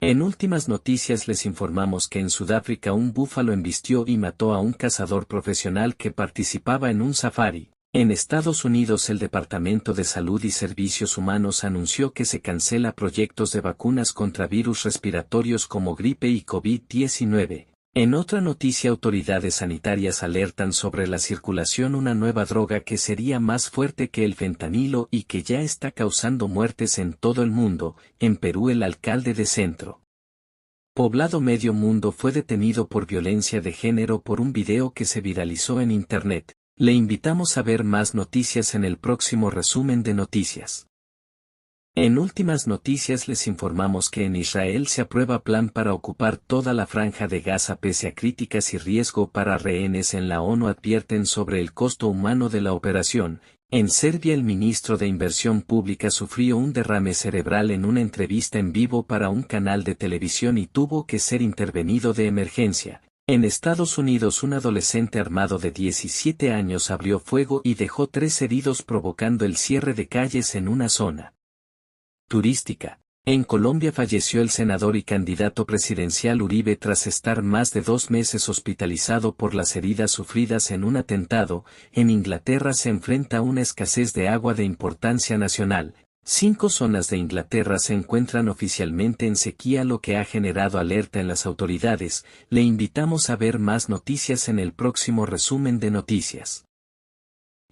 En últimas noticias les informamos que en Sudáfrica un búfalo embistió y mató a un cazador profesional que participaba en un safari. En Estados Unidos el Departamento de Salud y Servicios Humanos anunció que se cancela proyectos de vacunas contra virus respiratorios como gripe y COVID-19. En otra noticia, autoridades sanitarias alertan sobre la circulación una nueva droga que sería más fuerte que el fentanilo y que ya está causando muertes en todo el mundo. En Perú el alcalde de Centro Poblado Medio Mundo fue detenido por violencia de género por un video que se viralizó en Internet. Le invitamos a ver más noticias en el próximo resumen de noticias. En últimas noticias les informamos que en Israel se aprueba plan para ocupar toda la franja de Gaza pese a críticas y riesgo para rehenes. En la ONU advierten sobre el costo humano de la operación. En Serbia el ministro de Inversión Pública sufrió un derrame cerebral en una entrevista en vivo para un canal de televisión y tuvo que ser intervenido de emergencia. En Estados Unidos un adolescente armado de 17 años abrió fuego y dejó 3 heridos provocando el cierre de calles en una zona turística. En Colombia falleció el senador y candidato presidencial Uribe tras estar más de 2 meses hospitalizado por las heridas sufridas en un atentado. En Inglaterra se enfrenta a una escasez de agua de importancia nacional. 5 zonas de Inglaterra se encuentran oficialmente en sequía, lo que ha generado alerta en las autoridades. Le invitamos a ver más noticias en el próximo resumen de noticias.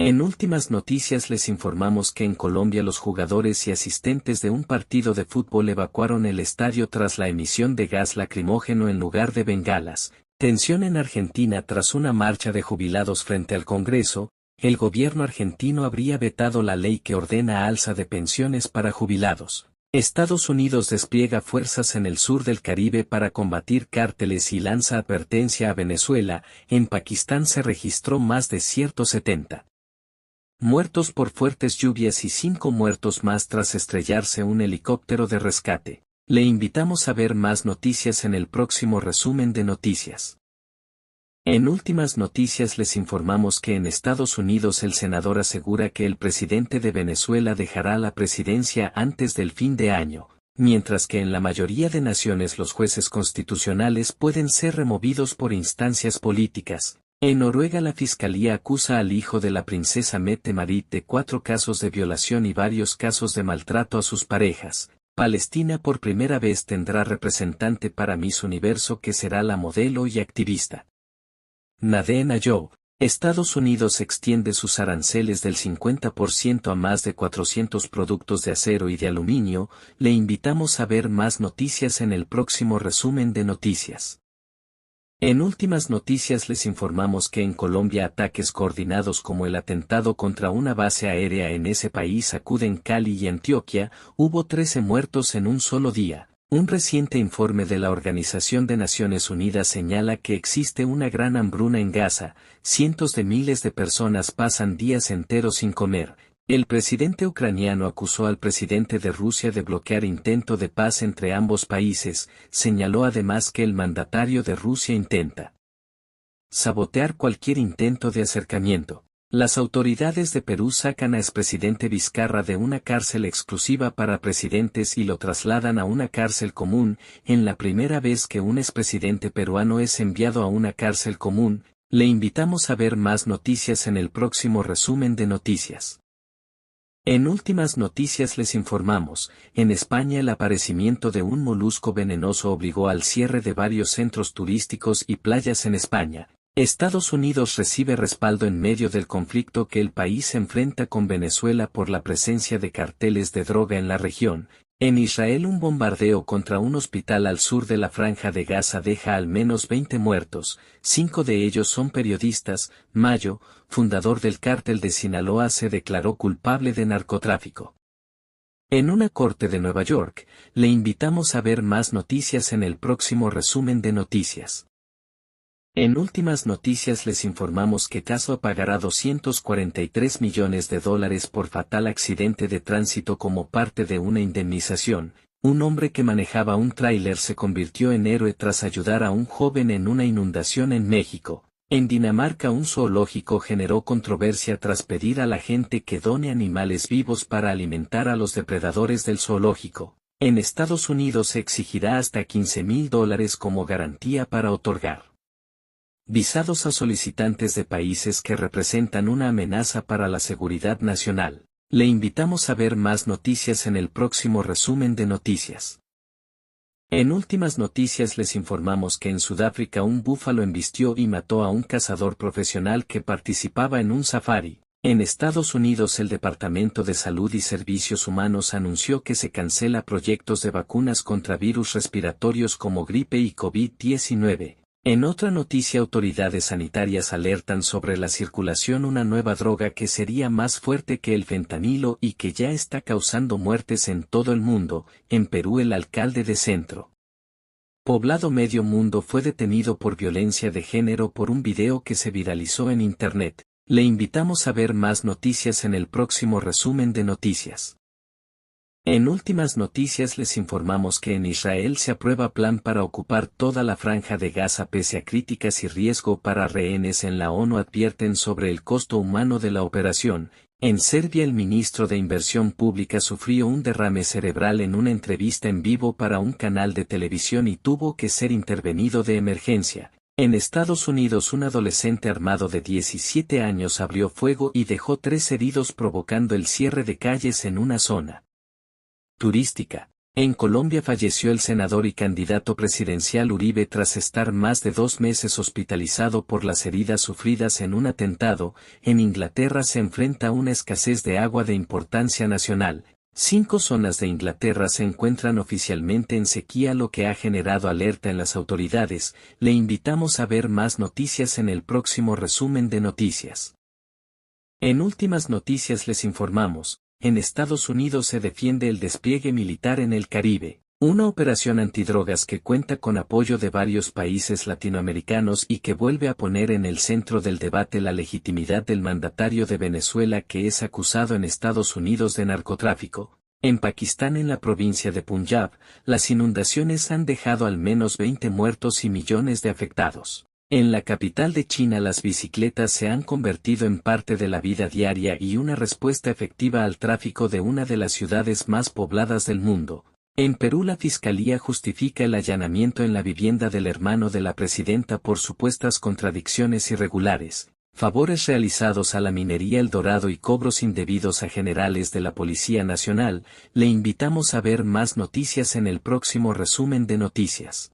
En últimas noticias les informamos que en Colombia los jugadores y asistentes de un partido de fútbol evacuaron el estadio tras la emisión de gas lacrimógeno en lugar de bengalas. Tensión en Argentina tras una marcha de jubilados frente al Congreso. El gobierno argentino habría vetado la ley que ordena alza de pensiones para jubilados. Estados Unidos despliega fuerzas en el sur del Caribe para combatir cárteles y lanza advertencia a Venezuela. En Pakistán se registró más de 170 muertos por fuertes lluvias y 5 muertos más tras estrellarse un helicóptero de rescate. Le invitamos a ver más noticias en el próximo resumen de noticias. En últimas noticias les informamos que en Estados Unidos el senador asegura que el presidente de Venezuela dejará la presidencia antes del fin de año, mientras que en la mayoría de naciones los jueces constitucionales pueden ser removidos por instancias políticas. En Noruega la fiscalía acusa al hijo de la princesa Mette-Marit de 4 casos de violación y varios casos de maltrato a sus parejas. Palestina por primera vez tendrá representante para Miss Universo, que será la modelo y activista Nadine Nayoub. Estados Unidos extiende sus aranceles del 50% a más de 400 productos de acero y de aluminio. Le invitamos a ver más noticias en el próximo resumen de noticias. En últimas noticias les informamos que en Colombia ataques coordinados como el atentado contra una base aérea en ese país sacuden Cali y Antioquia. Hubo 13 muertos en un solo día. Un reciente informe de la Organización de Naciones Unidas señala que existe una gran hambruna en Gaza. Cientos de miles de personas pasan días enteros sin comer. El presidente ucraniano acusó al presidente de Rusia de bloquear intento de paz entre ambos países. Señaló además que el mandatario de Rusia intenta sabotear cualquier intento de acercamiento. Las autoridades de Perú sacan a expresidente Vizcarra de una cárcel exclusiva para presidentes y lo trasladan a una cárcel común. En la primera vez que un expresidente peruano es enviado a una cárcel común. Le invitamos a ver más noticias en el próximo resumen de noticias. En últimas noticias les informamos, en España el aparecimiento de un molusco venenoso obligó al cierre de varios centros turísticos y playas en España. Estados Unidos recibe respaldo en medio del conflicto que el país enfrenta con Venezuela por la presencia de carteles de droga en la región. En Israel un bombardeo contra un hospital al sur de la Franja de Gaza deja al menos 20 muertos, 5 de ellos son periodistas. Mayo, fundador del cártel de Sinaloa, se declaró culpable de narcotráfico. En una corte de Nueva York, le invitamos a ver más noticias en el próximo resumen de noticias. En últimas noticias les informamos que Tesla pagará $243 millones por fatal accidente de tránsito como parte de una indemnización. Un hombre que manejaba un tráiler se convirtió en héroe tras ayudar a un joven en una inundación en México. En Dinamarca un zoológico generó controversia tras pedir a la gente que done animales vivos para alimentar a los depredadores del zoológico. En Estados Unidos se exigirá hasta $15,000 como garantía para otorgar visados a solicitantes de países que representan una amenaza para la seguridad nacional. Le invitamos a ver más noticias en el próximo resumen de noticias. En últimas noticias les informamos que en Sudáfrica un búfalo embistió y mató a un cazador profesional que participaba en un safari. En Estados Unidos el Departamento de Salud y Servicios Humanos anunció que se cancela proyectos de vacunas contra virus respiratorios como gripe y COVID-19. En otra noticia, autoridades sanitarias alertan sobre la circulación una nueva droga que sería más fuerte que el fentanilo y que ya está causando muertes en todo el mundo. En Perú el alcalde de Centro Poblado Medio Mundo fue detenido por violencia de género por un video que se viralizó en Internet. Le invitamos a ver más noticias en el próximo resumen de noticias. En últimas noticias les informamos que en Israel se aprueba plan para ocupar toda la franja de Gaza pese a críticas y riesgo para rehenes. En la ONU advierten sobre el costo humano de la operación. En Serbia el ministro de Inversión Pública sufrió un derrame cerebral en una entrevista en vivo para un canal de televisión y tuvo que ser intervenido de emergencia. En Estados Unidos un adolescente armado de 17 años abrió fuego y dejó 3 heridos provocando el cierre de calles en una zona turística. En Colombia falleció el senador y candidato presidencial Uribe tras estar más de 2 meses hospitalizado por las heridas sufridas en un atentado. En Inglaterra se enfrenta a una escasez de agua de importancia nacional. 5 zonas de Inglaterra se encuentran oficialmente en sequía, lo que ha generado alerta en las autoridades. Le invitamos a ver más noticias en el próximo resumen de noticias. En últimas noticias les informamos, en Estados Unidos se defiende el despliegue militar en el Caribe, una operación antidrogas que cuenta con apoyo de varios países latinoamericanos y que vuelve a poner en el centro del debate la legitimidad del mandatario de Venezuela que es acusado en Estados Unidos de narcotráfico. En Pakistán, en la provincia de Punjab, las inundaciones han dejado al menos 20 muertos y millones de afectados. En la capital de China las bicicletas se han convertido en parte de la vida diaria y una respuesta efectiva al tráfico de una de las ciudades más pobladas del mundo. En Perú la Fiscalía justifica el allanamiento en la vivienda del hermano de la presidenta por supuestas contradicciones irregulares, favores realizados a la minería El Dorado y cobros indebidos a generales de la Policía Nacional. Le invitamos a ver más noticias en el próximo resumen de noticias.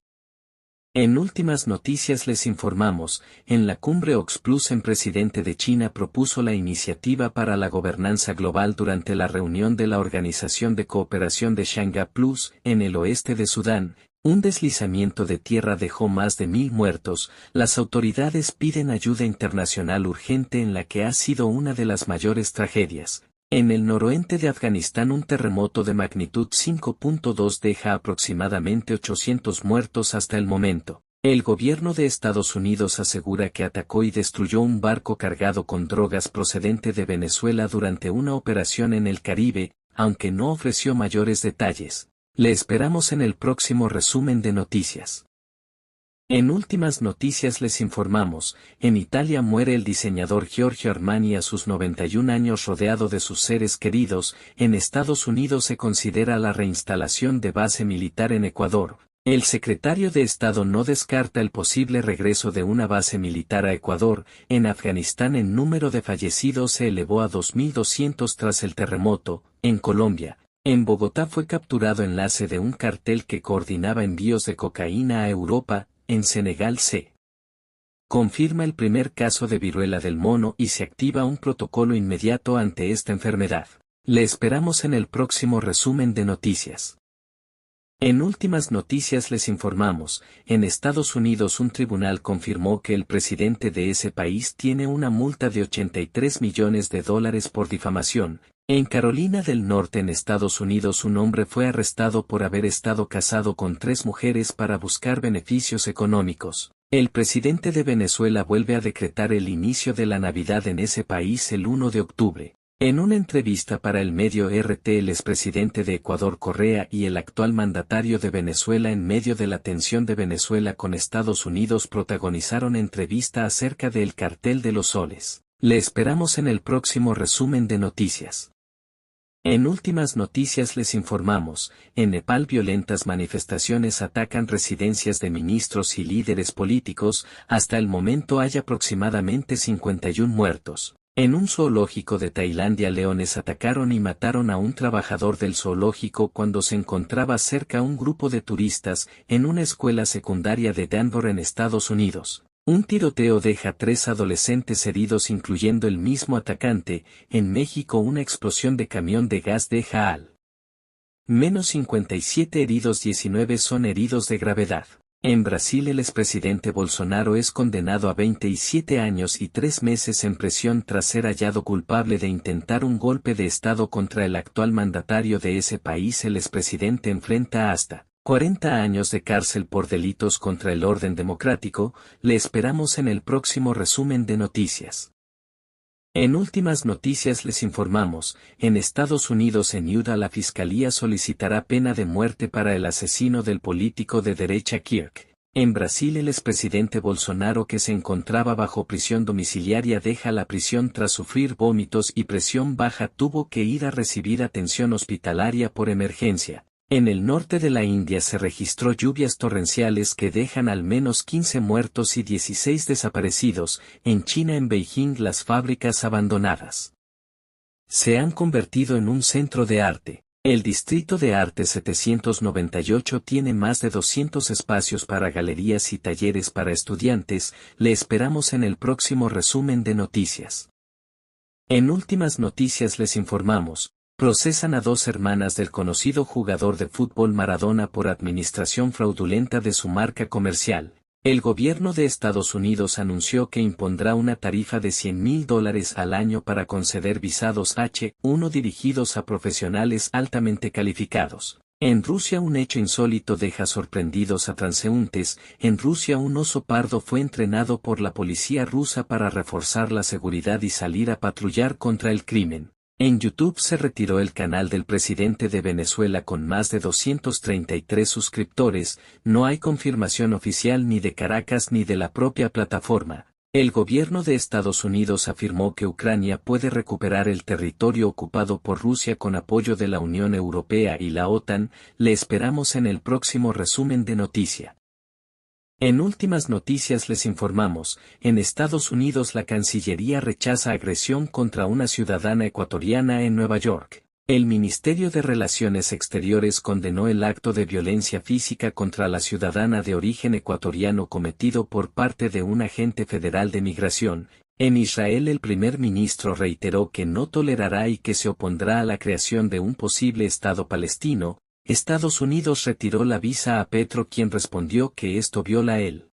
En últimas noticias les informamos, en la cumbre OXPLUS el presidente de China propuso la iniciativa para la gobernanza global durante la reunión de la Organización de Cooperación de Shanghái Plus, en el oeste de Sudán. Un deslizamiento de tierra dejó más de 1,000 muertos. Las autoridades piden ayuda internacional urgente en la que ha sido una de las mayores tragedias. En el noroeste de Afganistán un terremoto de magnitud 5.2 deja aproximadamente 800 muertos hasta el momento. El gobierno de Estados Unidos asegura que atacó y destruyó un barco cargado con drogas procedente de Venezuela durante una operación en el Caribe, aunque no ofreció mayores detalles. Le esperamos en el próximo resumen de noticias. En últimas noticias les informamos, en Italia muere el diseñador Giorgio Armani a sus 91 años rodeado de sus seres queridos. En Estados Unidos se considera la reinstalación de base militar en Ecuador. El secretario de Estado no descarta el posible regreso de una base militar a Ecuador. En Afganistán el número de fallecidos se elevó a 2.200 tras el terremoto. En Colombia, en Bogotá fue capturado enlace de un cartel que coordinaba envíos de cocaína a Europa. En Senegal se confirma el primer caso de viruela del mono y se activa un protocolo inmediato ante esta enfermedad. Le esperamos en el próximo resumen de noticias. En últimas noticias les informamos, en Estados Unidos un tribunal confirmó que el presidente de ese país tiene una multa de $83 millones por difamación. En Carolina del Norte en Estados Unidos un hombre fue arrestado por haber estado casado con 3 mujeres para buscar beneficios económicos. El presidente de Venezuela vuelve a decretar el inicio de la Navidad en ese país el 1 de octubre. En una entrevista para el medio RT el expresidente de Ecuador Correa y el actual mandatario de Venezuela en medio de la tensión de Venezuela con Estados Unidos protagonizaron entrevista acerca del cartel de los soles. Le esperamos en el próximo resumen de noticias. En últimas noticias les informamos, en Nepal violentas manifestaciones atacan residencias de ministros y líderes políticos, hasta el momento hay aproximadamente 51 muertos. En un zoológico de Tailandia leones atacaron y mataron a un trabajador del zoológico cuando se encontraba cerca un grupo de turistas en una escuela secundaria de Denver en Estados Unidos. Un tiroteo deja 3 adolescentes heridos incluyendo el mismo atacante. En México una explosión de camión de gas deja al menos 57 heridos, 19 son heridos de gravedad. En Brasil el expresidente Bolsonaro es condenado a 27 años y 3 meses en prisión tras ser hallado culpable de intentar un golpe de Estado contra el actual mandatario de ese país. El expresidente enfrenta hasta 40 años de cárcel por delitos contra el orden democrático. Le esperamos en el próximo resumen de noticias. En últimas noticias les informamos, en Estados Unidos en Utah la fiscalía solicitará pena de muerte para el asesino del político de derecha Kirk. En Brasil el expresidente Bolsonaro que se encontraba bajo prisión domiciliaria deja la prisión tras sufrir vómitos y presión baja, tuvo que ir a recibir atención hospitalaria por emergencia. En el norte de la India se registró lluvias torrenciales que dejan al menos 15 muertos y 16 desaparecidos. En China en Beijing las fábricas abandonadas se han convertido en un centro de arte. El Distrito de Arte 798 tiene más de 200 espacios para galerías y talleres para estudiantes. Le esperamos en el próximo resumen de noticias. En últimas noticias les informamos. Procesan a 2 hermanas del conocido jugador de fútbol Maradona por administración fraudulenta de su marca comercial. El gobierno de Estados Unidos anunció que impondrá una tarifa de $100,000 al año para conceder visados H-1 dirigidos a profesionales altamente calificados. En Rusia un hecho insólito deja sorprendidos a transeúntes. En Rusia un oso pardo fue entrenado por la policía rusa para reforzar la seguridad y salir a patrullar contra el crimen. En YouTube se retiró el canal del presidente de Venezuela con más de 233 suscriptores. No hay confirmación oficial ni de Caracas ni de la propia plataforma. El gobierno de Estados Unidos afirmó que Ucrania puede recuperar el territorio ocupado por Rusia con apoyo de la Unión Europea y la OTAN. Le esperamos en el próximo resumen de noticia. En últimas noticias les informamos, en Estados Unidos la Cancillería rechaza agresión contra una ciudadana ecuatoriana en Nueva York. El Ministerio de Relaciones Exteriores condenó el acto de violencia física contra la ciudadana de origen ecuatoriano cometido por parte de un agente federal de migración. En Israel el primer ministro reiteró que no tolerará y que se opondrá a la creación de un posible Estado palestino. Estados Unidos retiró la visa a Petro, quien respondió que esto viola el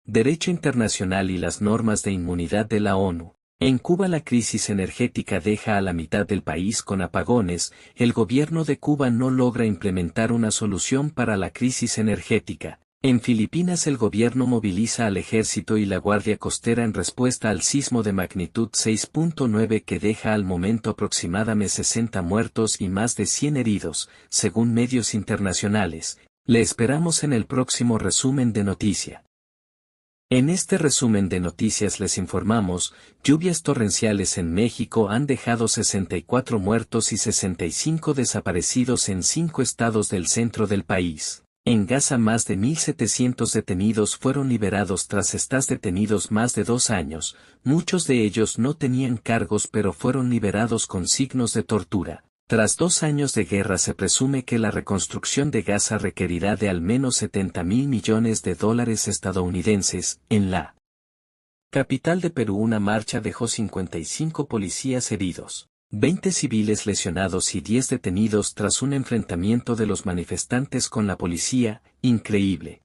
derecho internacional y las normas de inmunidad de la ONU. En Cuba la crisis energética deja a la mitad del país con apagones. El gobierno de Cuba no logra implementar una solución para la crisis energética. En Filipinas el gobierno moviliza al ejército y la guardia costera en respuesta al sismo de magnitud 6.9 que deja al momento aproximadamente 60 muertos y más de 100 heridos, según medios internacionales. Le esperamos en el próximo resumen de noticia. En este resumen de noticias les informamos, lluvias torrenciales en México han dejado 64 muertos y 65 desaparecidos en 5 estados del centro del país. En Gaza más de 1.700 detenidos fueron liberados tras estar detenidos más de 2 años. Muchos de ellos no tenían cargos pero fueron liberados con signos de tortura. Tras 2 años de guerra se presume que la reconstrucción de Gaza requerirá de al menos $70,000 millones estadounidenses. En la capital de Perú una marcha dejó 55 policías heridos, 20 civiles lesionados y 10 detenidos tras un enfrentamiento de los manifestantes con la policía. Increíble.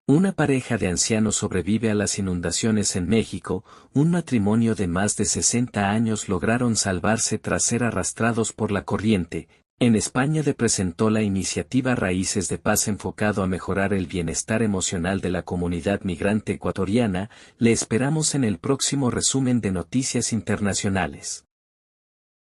Una pareja de ancianos sobrevive a las inundaciones en México. Un matrimonio de más de 60 años lograron salvarse tras ser arrastrados por la corriente. En España presentó la iniciativa Raíces de Paz enfocado a mejorar el bienestar emocional de la comunidad migrante ecuatoriana. Le esperamos en el próximo resumen de noticias internacionales.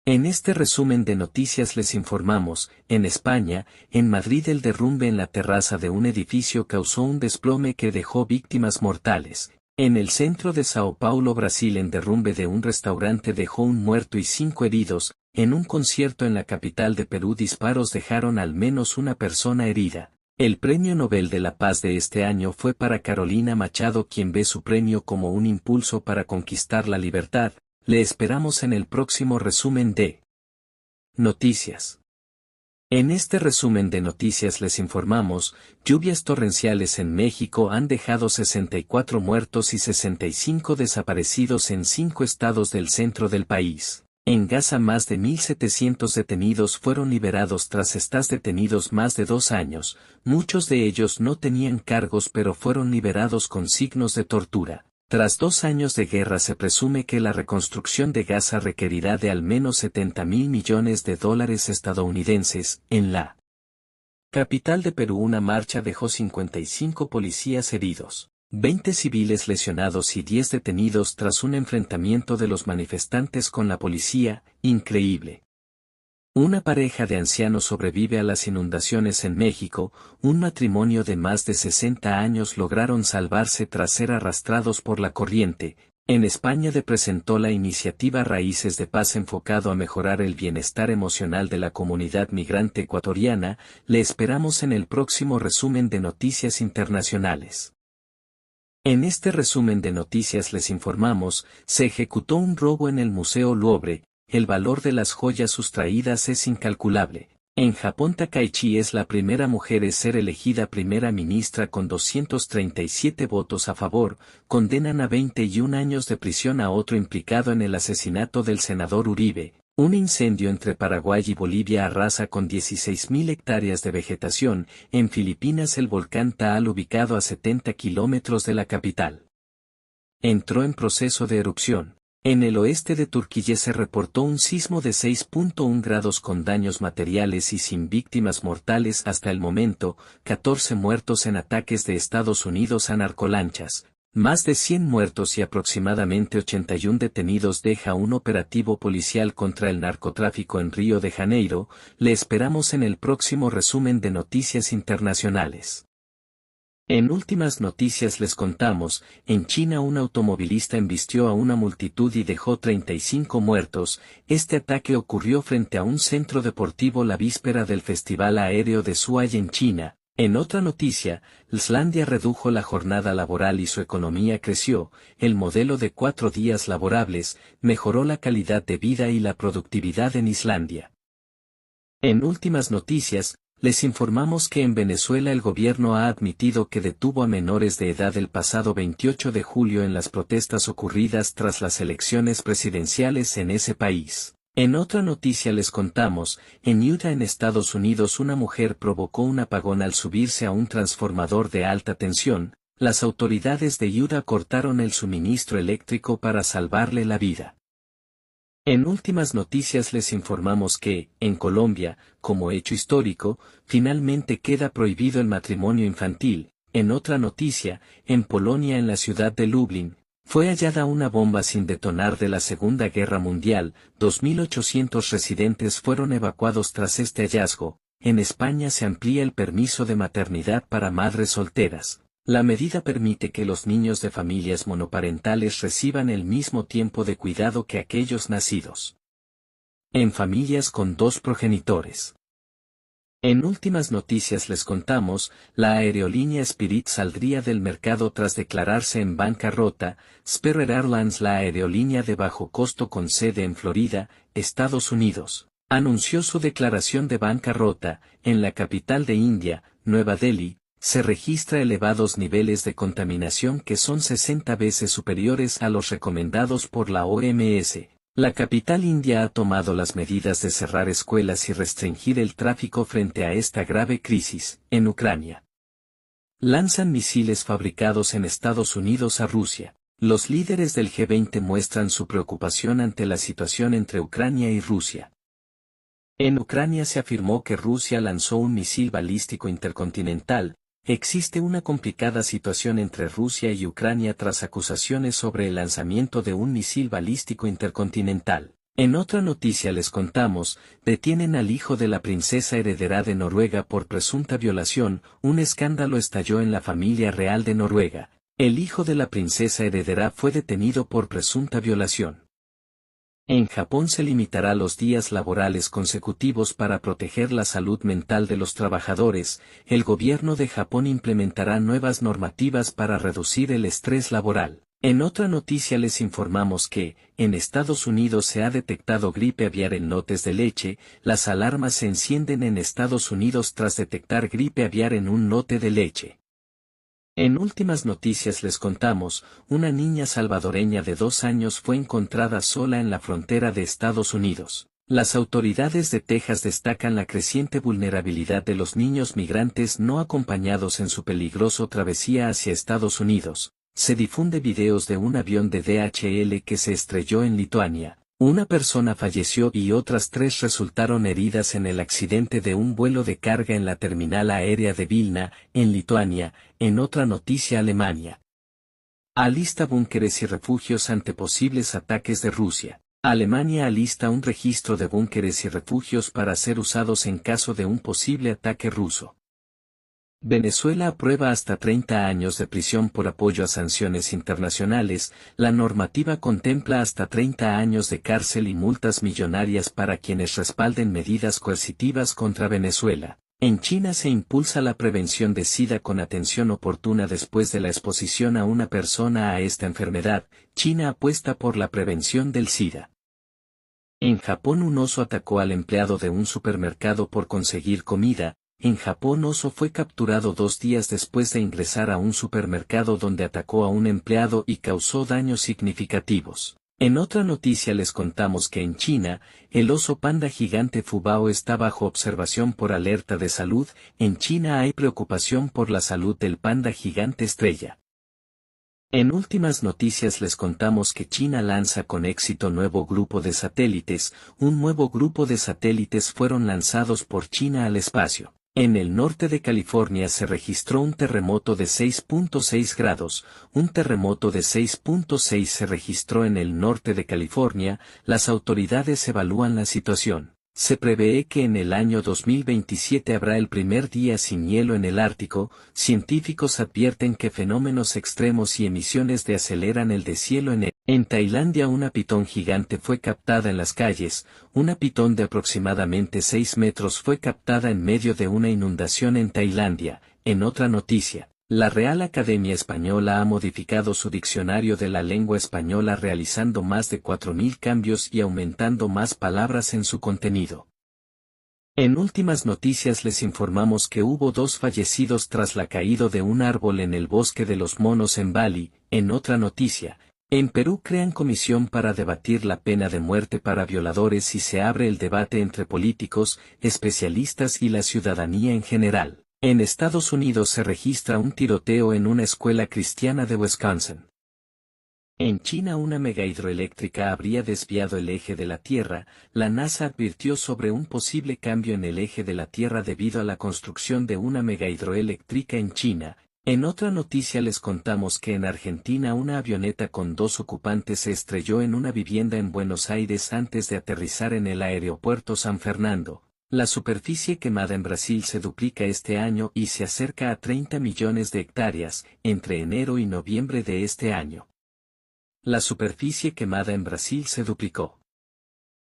En este resumen de noticias les informamos, en España, en Madrid el derrumbe en la terraza de un edificio causó un desplome que dejó víctimas mortales. En el centro de Sao Paulo, Brasil, el derrumbe de un restaurante dejó un muerto y 5 heridos. En un concierto en la capital de Perú disparos dejaron al menos una persona herida. El Premio Nobel de la Paz de este año fue para Carolina Machado, quien ve su premio como un impulso para conquistar la libertad. Le esperamos en el próximo resumen de Noticias. En este resumen de noticias les informamos, lluvias torrenciales en México han dejado 64 muertos y 65 desaparecidos en 5 estados del centro del país. En Gaza más de 1.700 detenidos fueron liberados tras estar detenidos más de 2 años, muchos de ellos no tenían cargos pero fueron liberados con signos de tortura. Tras 2 años de guerra se presume que la reconstrucción de Gaza requerirá de al menos $70.000 millones estadounidenses. En la capital de Perú una marcha dejó 55 policías heridos, 20 civiles lesionados y 10 detenidos tras un enfrentamiento de los manifestantes con la policía. Increíble. Una pareja de ancianos sobrevive a las inundaciones en México. Un matrimonio de más de 60 años lograron salvarse tras ser arrastrados por la corriente. En España presentó la iniciativa Raíces de Paz enfocado a mejorar el bienestar emocional de la comunidad migrante ecuatoriana. Le esperamos en el próximo resumen de noticias internacionales. En este resumen de noticias les informamos, se ejecutó un robo en el Museo Louvre. El valor de las joyas sustraídas es incalculable. En Japón Takaichi es la primera mujer en ser elegida primera ministra con 237 votos a favor. Condenan a 21 años de prisión a otro implicado en el asesinato del senador Uribe. Un incendio entre Paraguay y Bolivia arrasa con 16.000 hectáreas de vegetación. En Filipinas el volcán Taal, ubicado a 70 kilómetros de la capital, entró en proceso de erupción. En el oeste de Turquía se reportó un sismo de 6.1 grados con daños materiales y sin víctimas mortales hasta el momento. 14 muertos en ataques de Estados Unidos a narcolanchas. Más de 100 muertos y aproximadamente 81 detenidos deja un operativo policial contra el narcotráfico en Río de Janeiro. Le esperamos en el próximo resumen de noticias internacionales. En últimas noticias les contamos, en China un automovilista embistió a una multitud y dejó 35 muertos. Este ataque ocurrió frente a un centro deportivo la víspera del Festival Aéreo de Zhuhai en China. En otra noticia, Islandia redujo la jornada laboral y su economía creció. El modelo de 4 días laborables mejoró la calidad de vida y la productividad en Islandia. En últimas noticias, les informamos que en Venezuela el gobierno ha admitido que detuvo a menores de edad el pasado 28 de julio en las protestas ocurridas tras las elecciones presidenciales en ese país. En otra noticia les contamos, en Utah en Estados Unidos una mujer provocó un apagón al subirse a un transformador de alta tensión. Las autoridades de Utah cortaron el suministro eléctrico para salvarle la vida. En últimas noticias les informamos que, en Colombia, como hecho histórico, finalmente queda prohibido el matrimonio infantil. En otra noticia, en Polonia en la ciudad de Lublin, fue hallada una bomba sin detonar de la Segunda Guerra Mundial. 2.800 residentes fueron evacuados tras este hallazgo. En España se amplía el permiso de maternidad para madres solteras. La medida permite que los niños de familias monoparentales reciban el mismo tiempo de cuidado que aquellos nacidos en familias con 2 progenitores. En últimas noticias les contamos, la aerolínea Spirit saldría del mercado tras declararse en bancarrota. Spirit Airlines, la aerolínea de bajo costo con sede en Florida, Estados Unidos, anunció su declaración de bancarrota. En la capital de India, Nueva Delhi, se registra elevados niveles de contaminación que son 60 veces superiores a los recomendados por la OMS. La capital india ha tomado las medidas de cerrar escuelas y restringir el tráfico frente a esta grave crisis. En Ucrania, lanzan misiles fabricados en Estados Unidos a Rusia. Los líderes del G20 muestran su preocupación ante la situación entre Ucrania y Rusia. En Ucrania se afirmó que Rusia lanzó un misil balístico intercontinental. Existe una complicada situación entre Rusia y Ucrania tras acusaciones sobre el lanzamiento de un misil balístico intercontinental. En otra noticia les contamos, detienen al hijo de la princesa heredera de Noruega por presunta violación. Un escándalo estalló en la familia real de Noruega. El hijo de la princesa heredera fue detenido por presunta violación. En Japón se limitará los días laborales consecutivos para proteger la salud mental de los trabajadores. El gobierno de Japón implementará nuevas normativas para reducir el estrés laboral. En otra noticia les informamos que, en Estados Unidos se ha detectado gripe aviar en lotes de leche. Las alarmas se encienden en Estados Unidos tras detectar gripe aviar en un lote de leche. En últimas noticias les contamos, una niña salvadoreña de 2 años fue encontrada sola en la frontera de Estados Unidos. Las autoridades de Texas destacan la creciente vulnerabilidad de los niños migrantes no acompañados en su peligrosa travesía hacia Estados Unidos. Se difunde videos de un avión de DHL que se estrelló en Lituania. Una persona falleció y otras 3 resultaron heridas en el accidente de un vuelo de carga en la terminal aérea de Vilna, en Lituania. En otra noticia, Alemania alista búnkeres y refugios ante posibles ataques de Rusia. Alemania alista un registro de búnkeres y refugios para ser usados en caso de un posible ataque ruso. Venezuela aprueba hasta 30 años de prisión por apoyo a sanciones internacionales. La normativa contempla hasta 30 años de cárcel y multas millonarias para quienes respalden medidas coercitivas contra Venezuela. En China se impulsa la prevención de SIDA con atención oportuna después de la exposición a una persona a esta enfermedad. China apuesta por la prevención del SIDA. En Japón un oso atacó al empleado de un supermercado por conseguir comida. En Japón oso fue capturado 2 días después de ingresar a un supermercado donde atacó a un empleado y causó daños significativos. En otra noticia les contamos que en China, el oso panda gigante Fubao está bajo observación por alerta de salud. En China hay preocupación por la salud del panda gigante estrella. En últimas noticias les contamos que China lanza con éxito nuevo grupo de satélites. Un nuevo grupo de satélites fueron lanzados por China al espacio. En el norte de California se registró un terremoto de 6.6 grados, un terremoto de 6.6 se registró en el norte de California. Las autoridades evalúan la situación. Se prevé que en el año 2027 habrá el primer día sin hielo en el Ártico. Científicos advierten que fenómenos extremos y emisiones de aceleran el deshielo en Tailandia una pitón gigante fue captada en las calles. Una pitón de aproximadamente 6 metros fue captada en medio de una inundación en Tailandia. En otra noticia, la Real Academia Española ha modificado su diccionario de la lengua española realizando más de 4.000 cambios y aumentando más palabras en su contenido. En últimas noticias les informamos que hubo 2 fallecidos tras la caída de un árbol en el bosque de los monos en Bali. En otra noticia, en Perú crean comisión para debatir la pena de muerte para violadores y se abre el debate entre políticos, especialistas y la ciudadanía en general. En Estados Unidos se registra un tiroteo en una escuela cristiana de Wisconsin. En China una megahidroeléctrica habría desviado el eje de la Tierra. La NASA advirtió sobre un posible cambio en el eje de la Tierra debido a la construcción de una megahidroeléctrica en China. En otra noticia les contamos que en Argentina una avioneta con 2 ocupantes se estrelló en una vivienda en Buenos Aires antes de aterrizar en el aeropuerto San Fernando. La superficie quemada en Brasil se duplica este año y se acerca a 30 millones de hectáreas, entre enero y noviembre de este año. La superficie quemada en Brasil se duplicó.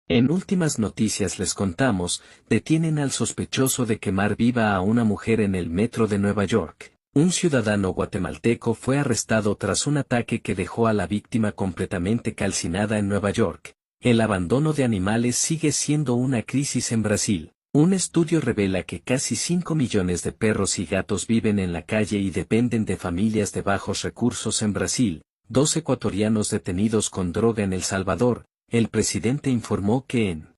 En últimas noticias les contamos, detienen al sospechoso de quemar viva a una mujer en el metro de Nueva York. Un ciudadano guatemalteco fue arrestado tras un ataque que dejó a la víctima completamente calcinada en Nueva York. El abandono de animales sigue siendo una crisis en Brasil. Un estudio revela que casi 5 millones de perros y gatos viven en la calle y dependen de familias de bajos recursos en Brasil. 2 ecuatorianos detenidos con droga en El Salvador. El presidente informó que en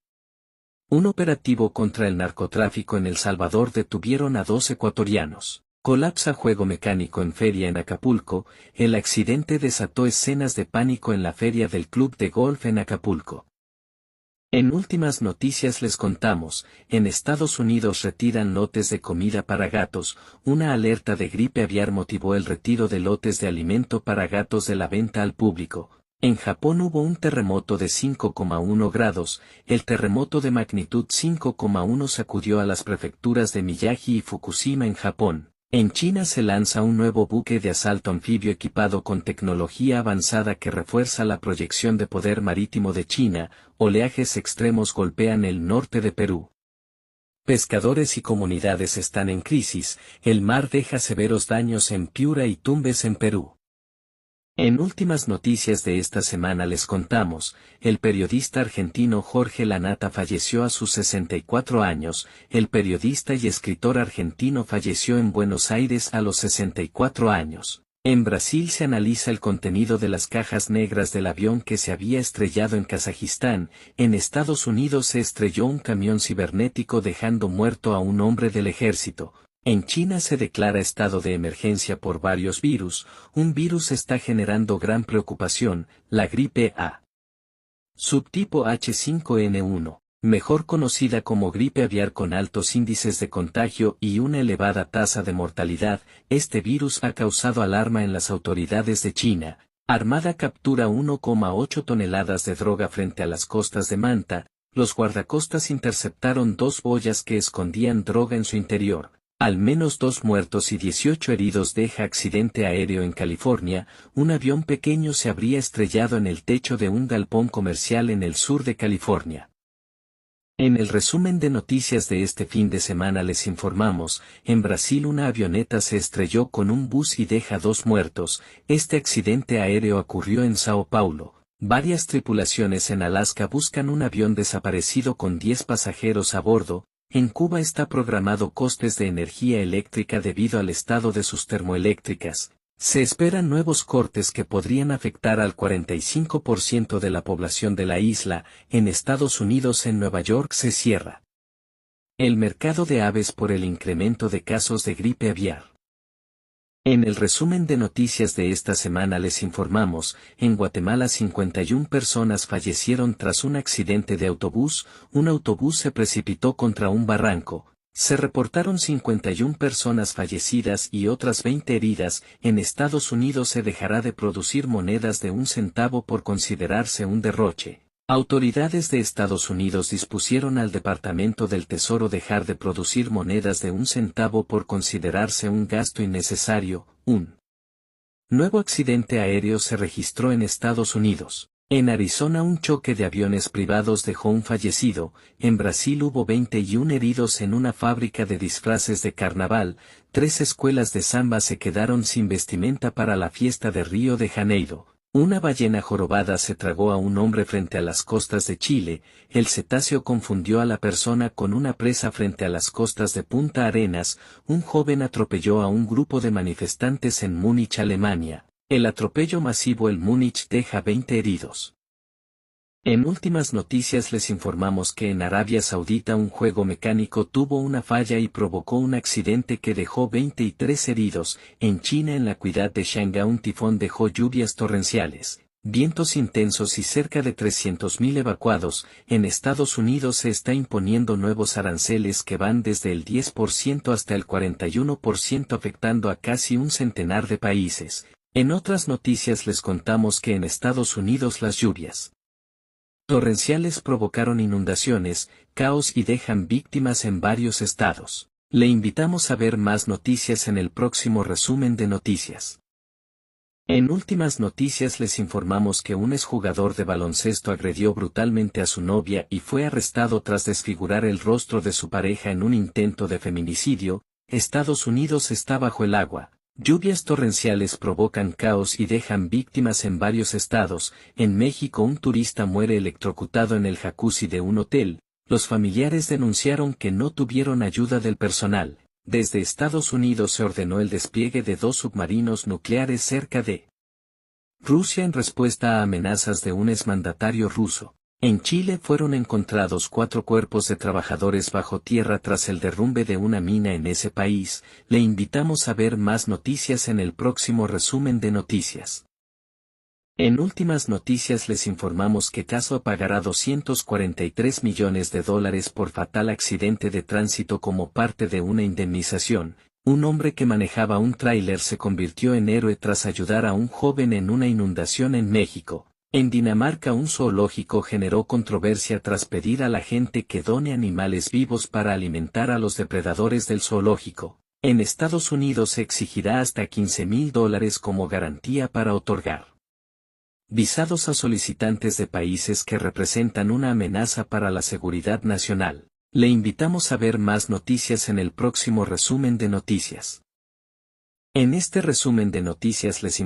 un operativo contra el narcotráfico en El Salvador detuvieron a 2 ecuatorianos. Colapsa juego mecánico en feria en Acapulco. El accidente desató escenas de pánico en la feria del club de golf en Acapulco. En últimas noticias les contamos, en Estados Unidos retiran lotes de comida para gatos. Una alerta de gripe aviar motivó el retiro de lotes de alimento para gatos de la venta al público. En Japón hubo un terremoto de 5,1 grados. El terremoto de magnitud 5,1 sacudió a las prefecturas de Miyagi y Fukushima en Japón. En China se lanza un nuevo buque de asalto anfibio equipado con tecnología avanzada que refuerza la proyección de poder marítimo de China. Oleajes extremos golpean el norte de Perú. Pescadores y comunidades están en crisis, el mar deja severos daños en Piura y Tumbes en Perú. En últimas noticias de esta semana les contamos, el periodista argentino Jorge Lanata falleció a sus 64 años, el periodista y escritor argentino falleció en Buenos Aires a los 64 años. En Brasil se analiza el contenido de las cajas negras del avión que se había estrellado en Kazajistán. En Estados Unidos se estrelló un camión cibernético dejando muerto a un hombre del ejército. En China se declara estado de emergencia por varios virus. Un virus está generando gran preocupación, la gripe A. Subtipo H5N1, mejor conocida como gripe aviar con altos índices de contagio y una elevada tasa de mortalidad. Este virus ha causado alarma en las autoridades de China. Armada captura 1,8 toneladas de droga frente a las costas de Manta. Los guardacostas interceptaron 2 boyas que escondían droga en su interior. Al menos 2 muertos y 18 heridos deja accidente aéreo en California. Un avión pequeño se habría estrellado en el techo de un galpón comercial en el sur de California. En el resumen de noticias de este fin de semana les informamos, en Brasil una avioneta se estrelló con un bus y deja 2 muertos. Este accidente aéreo ocurrió en Sao Paulo. Varias tripulaciones en Alaska buscan un avión desaparecido con 10 pasajeros a bordo. En Cuba está programado cortes de energía eléctrica debido al estado de sus termoeléctricas. Se esperan nuevos cortes que podrían afectar al 45% de la población de la isla. En Estados Unidos, en Nueva York se cierra el mercado de aves por el incremento de casos de gripe aviar. En el resumen de noticias de esta semana les informamos, en Guatemala 51 personas fallecieron tras un accidente de autobús. Un autobús se precipitó contra un barranco. Se reportaron 51 personas fallecidas y otras 20 heridas. En Estados Unidos se dejará de producir monedas de 1 centavo por considerarse un derroche. Autoridades de Estados Unidos dispusieron al Departamento del Tesoro dejar de producir monedas de 1 centavo por considerarse un gasto innecesario. Un nuevo accidente aéreo se registró en Estados Unidos. En Arizona un choque de aviones privados dejó un fallecido. En Brasil hubo 21 heridos en una fábrica de disfraces de carnaval. 3 escuelas de samba se quedaron sin vestimenta para la fiesta de Río de Janeiro. Una ballena jorobada se tragó a un hombre frente a las costas de Chile. El cetáceo confundió a la persona con una presa frente a las costas de Punta Arenas. Un joven atropelló a un grupo de manifestantes en Múnich, Alemania. El atropello masivo en Múnich deja 20 heridos. En últimas noticias les informamos que en Arabia Saudita un juego mecánico tuvo una falla y provocó un accidente que dejó 23 heridos. En China, en la ciudad de Shanghái, un tifón dejó lluvias torrenciales, vientos intensos y cerca de 300.000 evacuados. En Estados Unidos se está imponiendo nuevos aranceles que van desde el 10% hasta el 41% afectando a casi un centenar de países. En otras noticias les contamos que en Estados Unidos las lluvias torrenciales provocaron inundaciones, caos y dejan víctimas en varios estados. Le invitamos a ver más noticias en el próximo resumen de noticias. En últimas noticias les informamos que un exjugador de baloncesto agredió brutalmente a su novia y fue arrestado tras desfigurar el rostro de su pareja en un intento de feminicidio. Estados Unidos está bajo el agua. Lluvias torrenciales provocan caos y dejan víctimas en varios estados. En México un turista muere electrocutado en el jacuzzi de un hotel. Los familiares denunciaron que no tuvieron ayuda del personal. Desde Estados Unidos se ordenó el despliegue de 2 submarinos nucleares cerca de Rusia en respuesta a amenazas de un exmandatario ruso. En Chile fueron encontrados 4 cuerpos de trabajadores bajo tierra tras el derrumbe de una mina en ese país. Le invitamos a ver más noticias en el próximo resumen de noticias. En últimas noticias les informamos que Caso pagará $243 millones por fatal accidente de tránsito como parte de una indemnización. Un hombre que manejaba un tráiler se convirtió en héroe tras ayudar a un joven en una inundación en México. En Dinamarca un zoológico generó controversia tras pedir a la gente que done animales vivos para alimentar a los depredadores del zoológico. En Estados Unidos se exigirá hasta $15,000 como garantía para otorgar visados a solicitantes de países que representan una amenaza para la seguridad nacional. Le invitamos a ver más noticias en el próximo resumen de noticias. En este resumen de noticias les